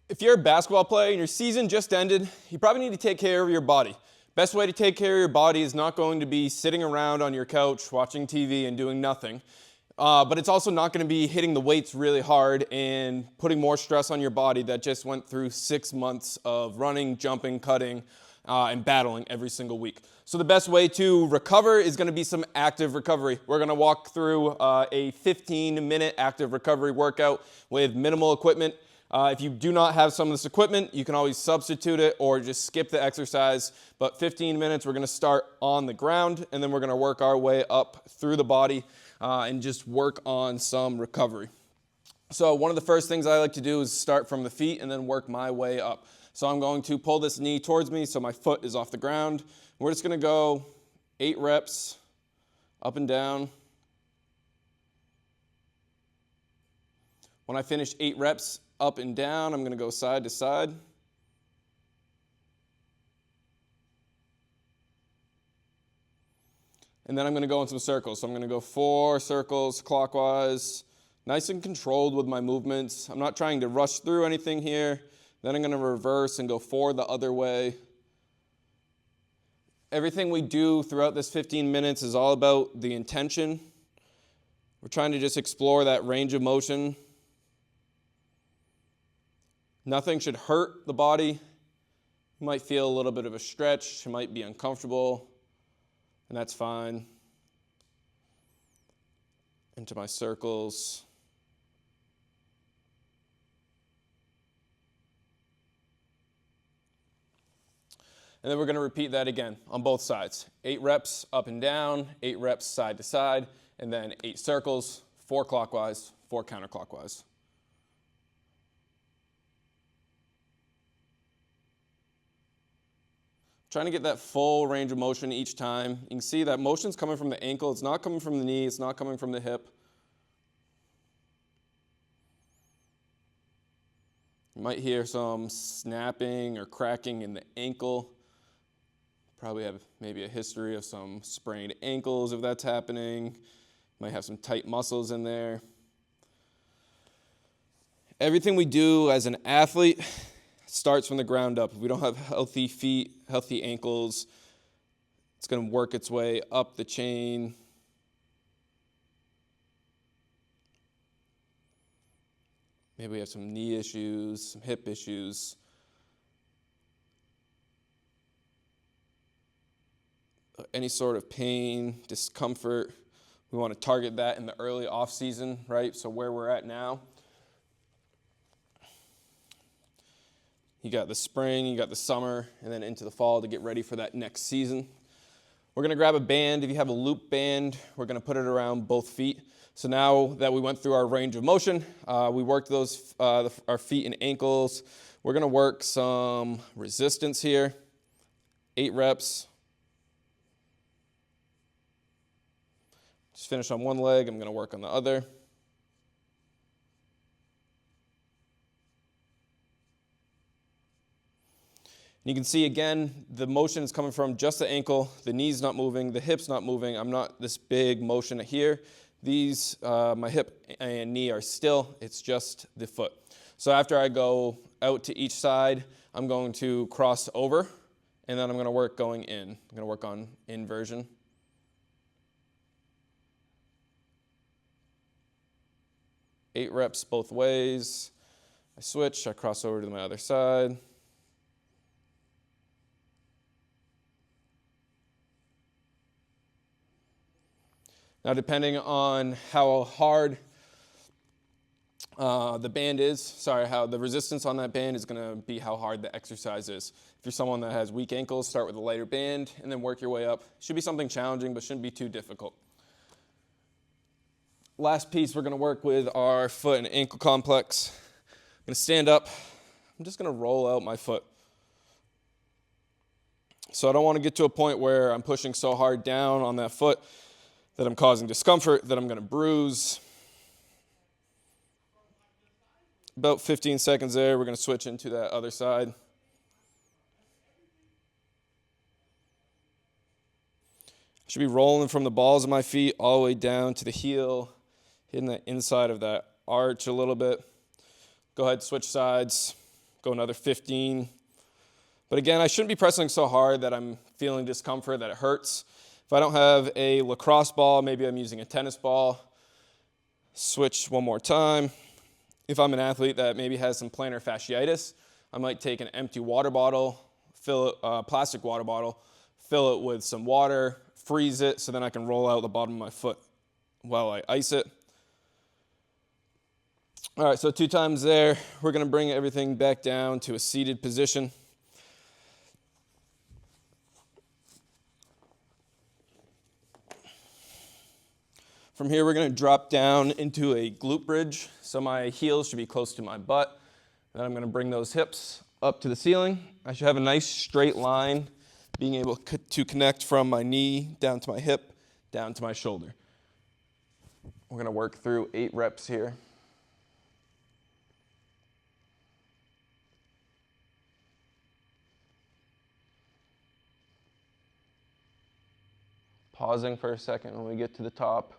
If you're a basketball player and your season just ended, you probably need to take care of your body. Best way to take care of your body is not going to be sitting around on your couch watching TV and doing nothing. But it's also not going to be hitting the weights really hard and putting more stress on your body that just went through 6 months of running, jumping, cutting, and battling every single week. So the best way to recover is going to be some active recovery. We're going to walk through a 15-minute active recovery workout with minimal equipment. If you do not have some of this equipment, you can always substitute it or just skip the exercise. But 15 minutes, we're going to start on the ground, and then we're going to work our way up through the body and just work on some recovery. So one of the first things I like to do is start from the feet and then work my way up. So I'm going to pull this knee towards me so my foot is off the ground. We're just going to go 8 reps up and down. When I finish 8 reps up and down, I'm going to go side to side. And then I'm going to go in some circles. So I'm going to go 4 circles clockwise, nice and controlled with my movements. I'm not trying to rush through anything here. Then I'm going to reverse and go 4 the other way. Everything we do throughout this 15 minutes is all about the intention. We're trying to just explore that range of motion. Nothing should hurt the body. You might feel a little bit of a stretch. You might be uncomfortable, and that's fine. Into my circles. And then we're going to repeat that again on both sides. 8 reps up and down, 8 reps side to side, and then 8 circles, 4 clockwise, 4 counterclockwise. Trying to get that full range of motion each time. You can see that motion's coming from the ankle. It's not coming from the knee. It's not coming from the hip. You might hear some snapping or cracking in the ankle. Probably have maybe a history of some sprained ankles if that's happening. Might have some tight muscles in there. Everything we do as an athlete starts from the ground up. If we don't have healthy feet, healthy ankles, it's going to work its way up the chain. Maybe we have some knee issues, some hip issues. Any sort of pain, discomfort, we want to target that in the early off season, right? So where we're at now. You got the spring, you got the summer, and then into the fall to get ready for that next season. We're going to grab a band. If you have a loop band, we're going to put it around both feet. So now that we went through our range of motion, we worked those our feet and ankles. We're going to work some resistance here. 8 reps. Just finish on one leg. I'm going to work on the other. And you can see again, the motion is coming from just the ankle. The knee's not moving. The hip's not moving. I'm not this big motion here. These, my hip and knee are still. It's just the foot. So after I go out to each side, I'm going to cross over, and then I'm going to work going in. I'm going to work on inversion. Eight reps both ways. I switch, I cross over to my other side. Now, depending on how hard the band is, how the resistance on that band is going to be how hard the exercise is. If you're someone that has weak ankles, start with a lighter band and then work your way up. Should be something challenging, but shouldn't be too difficult. Last piece, we're going to work with our foot and ankle complex. I'm going to stand up. I'm just going to roll out my foot. So I don't want to get to a point where I'm pushing so hard down on that foot that I'm causing discomfort, that I'm going to bruise. About 15 seconds there, we're going to switch into that other side. Should be rolling from the balls of my feet all the way down to the heel, hitting the inside of that arch a little bit. Go ahead, switch sides. go another 15. But again, I shouldn't be pressing so hard that I'm feeling discomfort, that it hurts. If I don't have a lacrosse ball, maybe I'm using a tennis ball. Switch one more time. If I'm an athlete that maybe has some plantar fasciitis, I might take an empty water bottle, plastic water bottle, fill it with some water, freeze it, so then I can roll out the bottom of my foot while I ice it. All right, so 2 times there. We're going to bring everything back down to a seated position. From here, we're going to drop down into a glute bridge. So my heels should be close to my butt. Then I'm going to bring those hips up to the ceiling. I should have a nice straight line, being able to connect from my knee down to my hip, down to my shoulder. We're going to work through 8 reps here. Pausing for a second when we get to the top.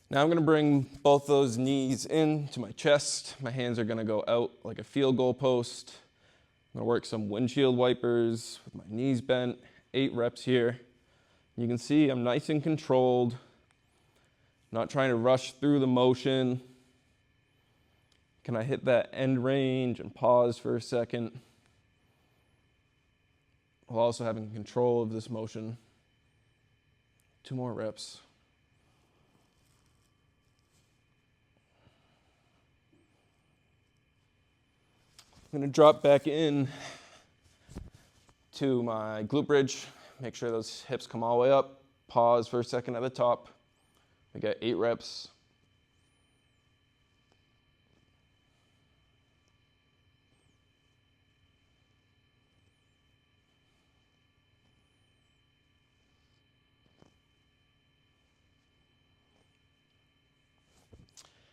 Now I'm going to bring both those knees into my chest. My hands are going to go out like a field goal post. I'm going to work some windshield wipers with my knees bent. 8 reps here. You can see I'm nice and controlled. Not trying to rush through the motion. Can I hit that end range and pause for a second? While also having control of this motion. 2 more reps. I'm going to drop back in to my glute bridge. Make sure those hips come all the way up. Pause for a second at the top. We got 8 reps.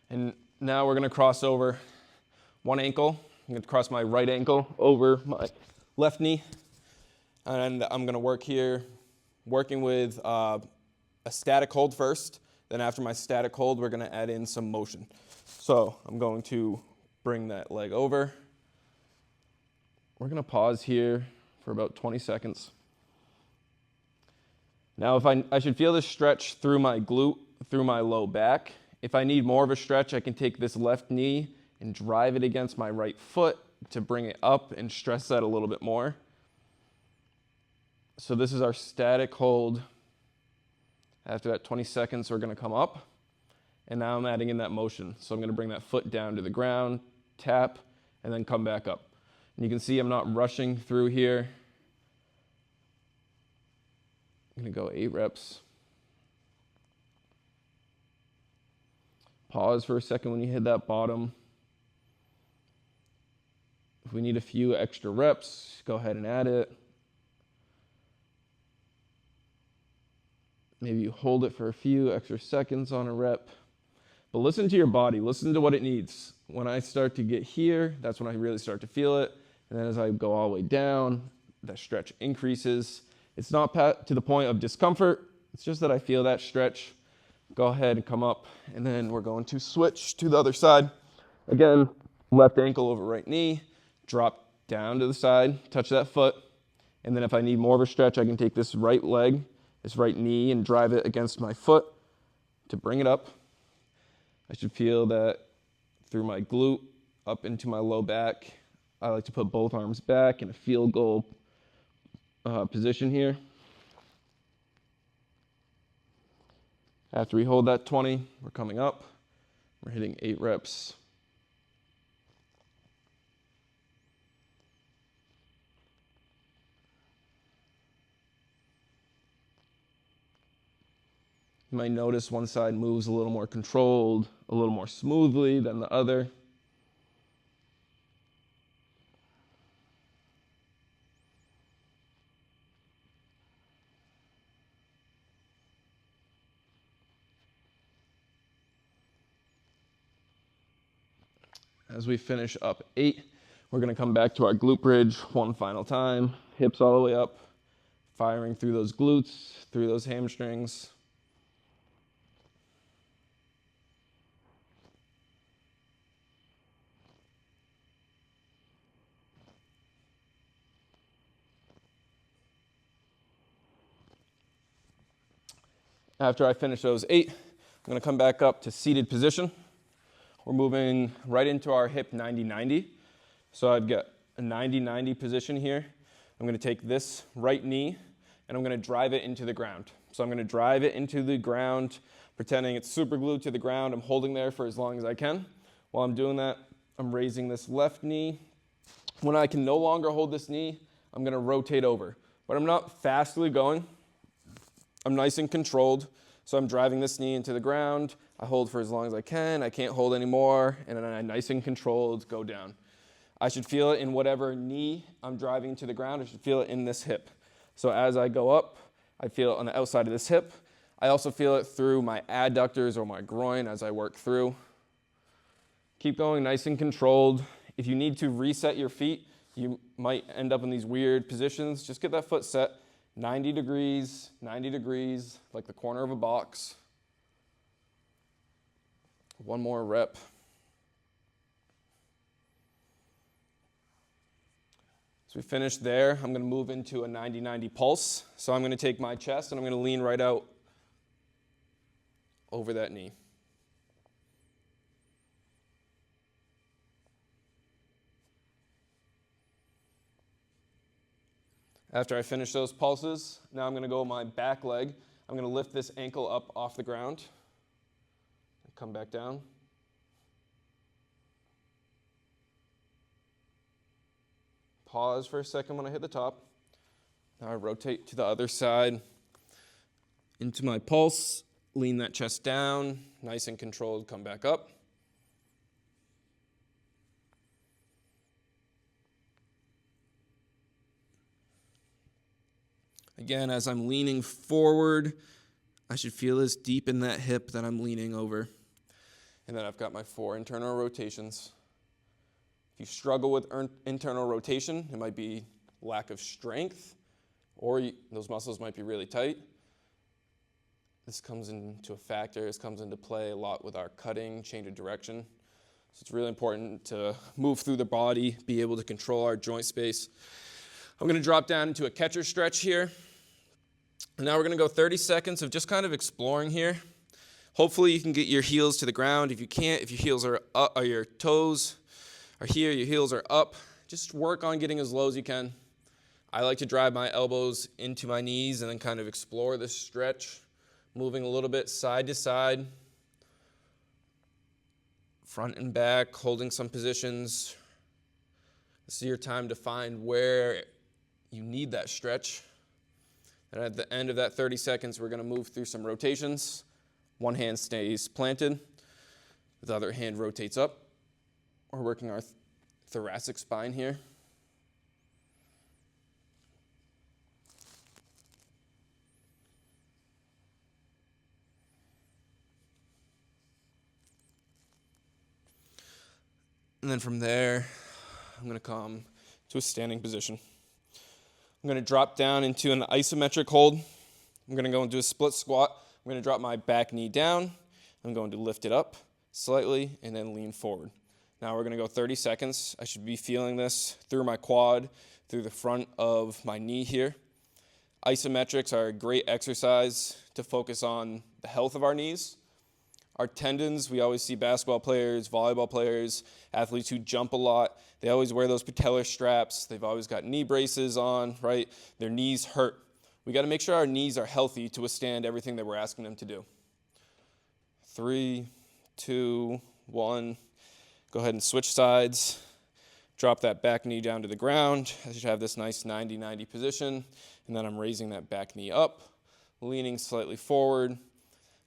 And now we're going to cross over one ankle. I'm going to cross my right ankle over my left knee. And I'm going to work here, working with a static hold first. Then after my static hold, we're going to add in some motion. So I'm going to bring that leg over. We're going to pause here for about 20 seconds. Now if I should feel this stretch through my glute, through my low back. If I need more of a stretch, I can take this left knee and drive it against my right foot to bring it up and stress that a little bit more. So this is our static hold. After that 20 seconds, we're going to come up. And now I'm adding in that motion. So I'm going to bring that foot down to the ground, tap, and then come back up. And you can see I'm not rushing through here. I'm going to go 8 reps. Pause for a second when you hit that bottom. If we need a few extra reps, go ahead and add it. Maybe you hold it for a few extra seconds on a rep. But listen to your body. Listen to what it needs. When I start to get here, that's when I really start to feel it. And then as I go all the way down, that stretch increases. It's not to the point of discomfort. It's just that I feel that stretch. Go ahead and come up. And then we're going to switch to the other side. Again, left ankle over right knee. Drop down to the side. Touch that foot. And then if I need more of a stretch, I can take this right leg, this right knee, and drive it against my foot to bring it up. I should feel that through my glute up into my low back. I like to put both arms back in a field goal position here. After we hold that 20, we're coming up. We're hitting 8 reps. You might notice one side moves a little more controlled, a little more smoothly than the other. As we finish up 8, we're going to come back to our glute bridge one final time. Hips all the way up, firing through those glutes, through those hamstrings. After I finish those 8, I'm gonna come back up to seated position. We're moving right into our hip 90-90. So I've got a 90-90 position here. I'm gonna take this right knee and I'm gonna drive it into the ground. So I'm gonna drive it into the ground, pretending it's super glued to the ground. I'm holding there for as long as I can. While I'm doing that, I'm raising this left knee. When I can no longer hold this knee, I'm gonna rotate over. But I'm not fastly going. I'm nice and controlled. So I'm driving this knee into the ground. I hold for as long as I can. I can't hold anymore. And then I nice and controlled go down. I should feel it in whatever knee I'm driving to the ground. I should feel it in this hip. So as I go up, I feel it on the outside of this hip. I also feel it through my adductors or my groin as I work through. Keep going nice and controlled. If you need to reset your feet, you might end up in these weird positions. Just get that foot set 90 degrees, like the corner of a box. One more rep. So we finished there. I'm going to move into a 90-90 pulse. So I'm going to take my chest and I'm going to lean right out over that knee. After I finish those pulses, now I'm going to go my back leg. I'm going to lift this ankle up off the ground. Come back down. Pause for a second when I hit the top. Now I rotate to the other side into my pulse. Lean that chest down, nice and controlled, come back up. Again, as I'm leaning forward, I should feel this deep in that hip that I'm leaning over. And then I've got my 4 internal rotations. If you struggle with internal rotation, it might be lack of strength, or those muscles might be really tight. This comes into a factor. This comes into play a lot with our cutting, change of direction. So it's really important to move through the body, be able to control our joint space. I'm going to drop down into a catcher stretch here. And now we're going to go 30 seconds of just kind of exploring here. Hopefully you can get your heels to the ground. If you can't, if your heels are up, or your toes are here, your heels are up, just work on getting as low as you can. I like to drive my elbows into my knees and then kind of explore this stretch, moving a little bit side to side, front and back, holding some positions. This is your time to find where you need that stretch. And at the end of that 30 seconds, we're going to move through some rotations. One hand stays planted. The other hand rotates up. We're working our thoracic spine here. And then from there, I'm going to come to a standing position. I'm going to drop down into an isometric hold. I'm going to go into a split squat. I'm going to drop my back knee down. I'm going to lift it up slightly and then lean forward. Now we're going to go 30 seconds. I should be feeling this through my quad, through the front of my knee here. Isometrics are a great exercise to focus on the health of our knees. Our tendons, we always see basketball players, volleyball players, athletes who jump a lot. They always wear those patellar straps. They've always got knee braces on, right? Their knees hurt. We got to make sure our knees are healthy to withstand everything that we're asking them to do. 3, 2, 1. Go ahead and switch sides. Drop that back knee down to the ground. I should have this nice 90-90 position. And then I'm raising that back knee up, leaning slightly forward.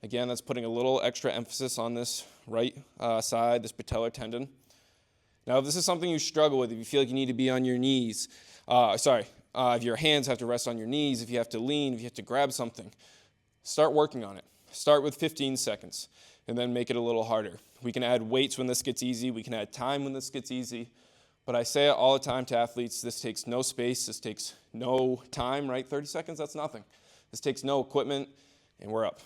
Again, that's putting a little extra emphasis on this right side, this patellar tendon. Now, if this is something you struggle with, if you feel like you need to be on your knees, if your hands have to rest on your knees, if you have to lean, if you have to grab something, start working on it. Start with 15 seconds and then make it a little harder. We can add weights when this gets easy. We can add time when this gets easy. But I say it all the time to athletes, this takes no space, this takes no time, right? 30 seconds, that's nothing. This takes no equipment, and we're up.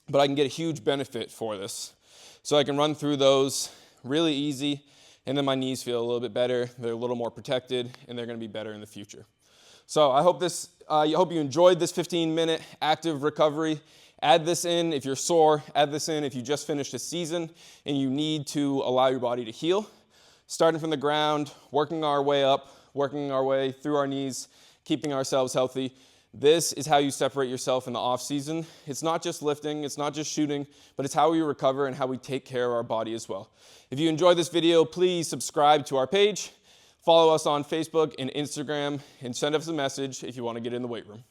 But I can get a huge benefit for this. So I can run through those really easy, and then my knees feel a little bit better. They're a little more protected, and they're going to be better in the future. So I hope you enjoyed this 15-minute active recovery. Add this in if you're sore, add this in if you just finished a season and you need to allow your body to heal. Starting from the ground, working our way up, working our way through our knees, keeping ourselves healthy. This is how you separate yourself in the off season. It's not just lifting, it's not just shooting, but it's how we recover and how we take care of our body as well. If you enjoyed this video, please subscribe to our page, follow us on Facebook and Instagram, and send us a message if you want to get in the weight room.